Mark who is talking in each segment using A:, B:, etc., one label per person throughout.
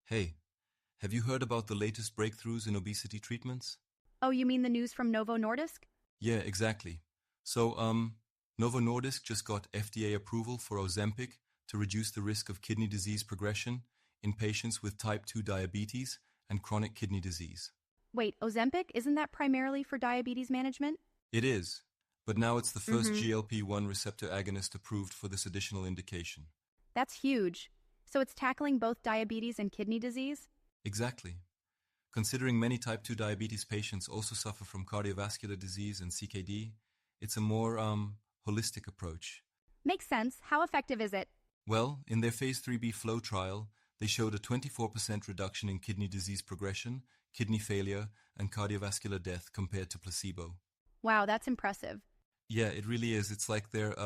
A: Hey, have you heard about the latest breakthroughs in obesity treatments?
B: Oh, you mean the news from Novo Nordisk?
A: Yeah, exactly. Novo Nordisk just got FDA approval for Ozempic to reduce the risk of kidney disease progression in patients with type 2 diabetes and chronic kidney disease.
B: Wait, Ozempic, isn't that primarily for diabetes management?
A: It is, but now it's the first
B: Mm-hmm.
A: GLP-1 receptor agonist approved for this additional indication.
B: That's huge. So it's tackling both diabetes and kidney disease?
A: Exactly. Considering many type 2 diabetes patients also suffer from cardiovascular disease and CKD, it's a more holistic approach.
B: Makes sense. How effective is it?
A: Well, in their phase 3b flow trial, they showed a 24% reduction in kidney disease progression, kidney failure, and cardiovascular death compared to placebo.
B: Wow, that's impressive.
A: Yeah, it really is. It's like they're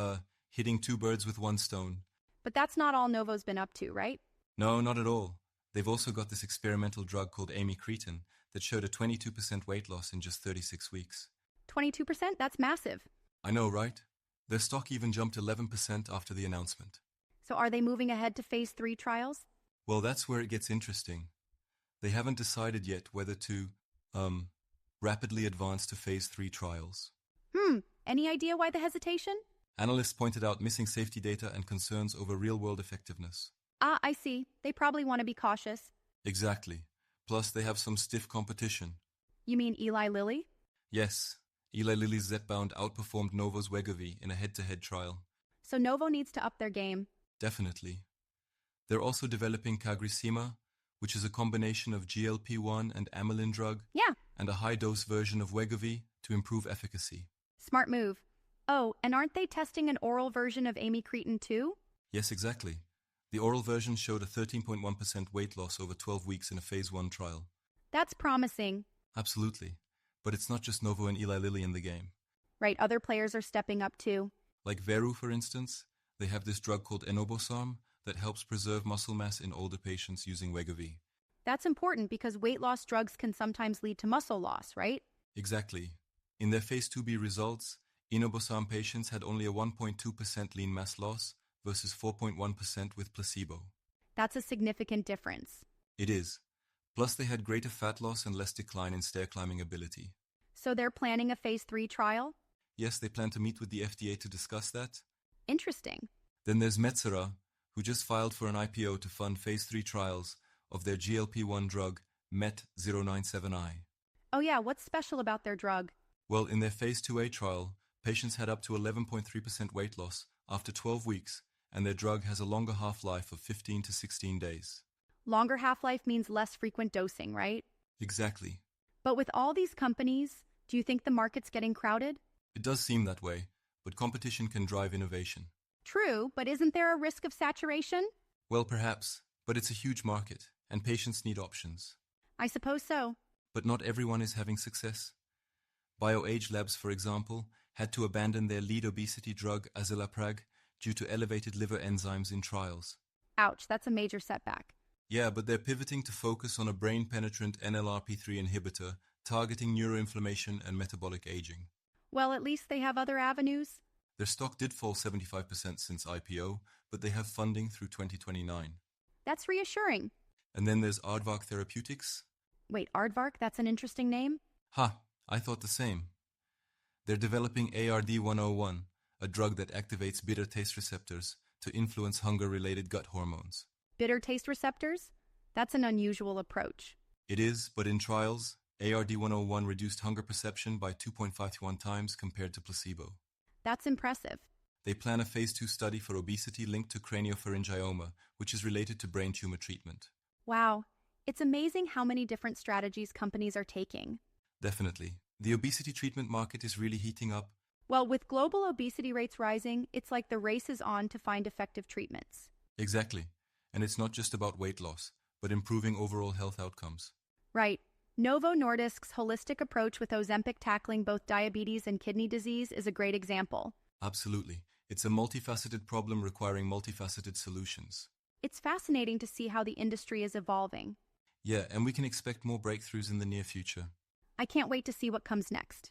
A: hitting two birds with one stone.
B: But that's not all Novo's been up to, right?
A: No, not at all. They've also got this experimental drug called amycretin that showed a 22% weight loss in just 36 weeks.
B: 22%? That's massive.
A: I know, right? Their stock even jumped 11% after the announcement.
B: So are they moving ahead to phase 3 trials?
A: Well, that's where it gets interesting. They haven't decided yet whether to, rapidly advance to phase 3 trials.
B: Any idea why the hesitation?
A: Analysts pointed out missing safety data and concerns over real-world effectiveness.
B: Ah, I see. They probably want to be cautious.
A: Exactly. Plus, they have some stiff competition.
B: You mean Eli Lilly?
A: Yes, Eli Lilly's Zepbound outperformed Novo's Wegovy in a head-to-head trial.
B: So Novo needs to up their game.
A: Definitely. They're also developing CagriSema, which is a combination of GLP-1 and amylin drug,
B: Yeah,
A: and a high-dose version of Wegovy to improve efficacy.
B: smart move. Oh, and aren't they testing an oral version of amycretin too?
A: Yes, exactly. The oral version showed a 13.1% weight loss over 12 weeks in a phase 1 trial.
B: That's promising.
A: Absolutely. But it's not just Novo and Eli Lilly in the game.
B: Right, other players are stepping up too.
A: Like Veru, for instance, they have this drug called enobosarm that helps preserve muscle mass in older patients using Wegovy.
B: That's important because weight loss drugs can sometimes lead to muscle loss, right?
A: Exactly. In their phase 2b results, enobosarm patients had only a 1.2% lean mass loss versus 4.1% with placebo.
B: That's a significant difference.
A: It is. Plus, they had greater fat loss and less decline in stair climbing ability.
B: So they're planning a phase 3 trial?
A: Yes, they plan to meet with the FDA to discuss that.
B: Interesting.
A: Then there's Metsera, who just filed for an IPO to fund phase 3 trials of their GLP-1 drug, MET-097I.
B: Oh yeah, what's special about their drug?
A: Well, in their phase 2a trial, patients had up to 11.3% weight loss after 12 weeks, and their drug has a longer half-life of 15 to 16 days.
B: Longer half-life means less frequent dosing, right?
A: Exactly.
B: But with all these companies, do you think the market's getting crowded?
A: It does seem that way, but competition can drive innovation.
B: True, but isn't there a risk of saturation?
A: Well, perhaps, but it's a huge market, and patients need options.
B: I suppose so.
A: But not everyone is having success. BioAge Labs, for example, had to abandon their lead obesity drug azelaprag due to elevated liver enzymes in trials.
B: Ouch, that's a major setback.
A: Yeah, but they're pivoting to focus on a brain-penetrant NLRP3 inhibitor targeting neuroinflammation and metabolic aging.
B: Well, at least they have other avenues.
A: Their stock did fall 75% since IPO, but they have funding through 2029.
B: That's reassuring.
A: And then there's Aardvark Therapeutics.
B: Wait, Aardvark, that's an interesting name?
A: Ha, I thought the same. They're developing ARD-101, a drug that activates bitter taste receptors to influence hunger-related gut hormones.
B: Bitter taste receptors? That's an unusual approach.
A: It is, but in trials, ARD-101 reduced hunger perception by 2.51 times compared to placebo.
B: That's impressive.
A: They plan a phase 2 study for obesity linked to craniopharyngioma, which is related to brain tumor treatment.
B: Wow, it's amazing how many different strategies companies are taking.
A: Definitely. The obesity treatment market is really heating up.
B: Well, with global obesity rates rising, it's like the race is on to find effective treatments.
A: Exactly. And it's not just about weight loss, but improving overall health outcomes.
B: Right. Novo Nordisk's holistic approach with Ozempic tackling both diabetes and kidney disease is a great example.
A: Absolutely. It's a multifaceted problem requiring multifaceted solutions.
B: It's fascinating to see how the industry is evolving.
A: Yeah, and we can expect more breakthroughs in the near future.
B: I can't wait to see what comes next.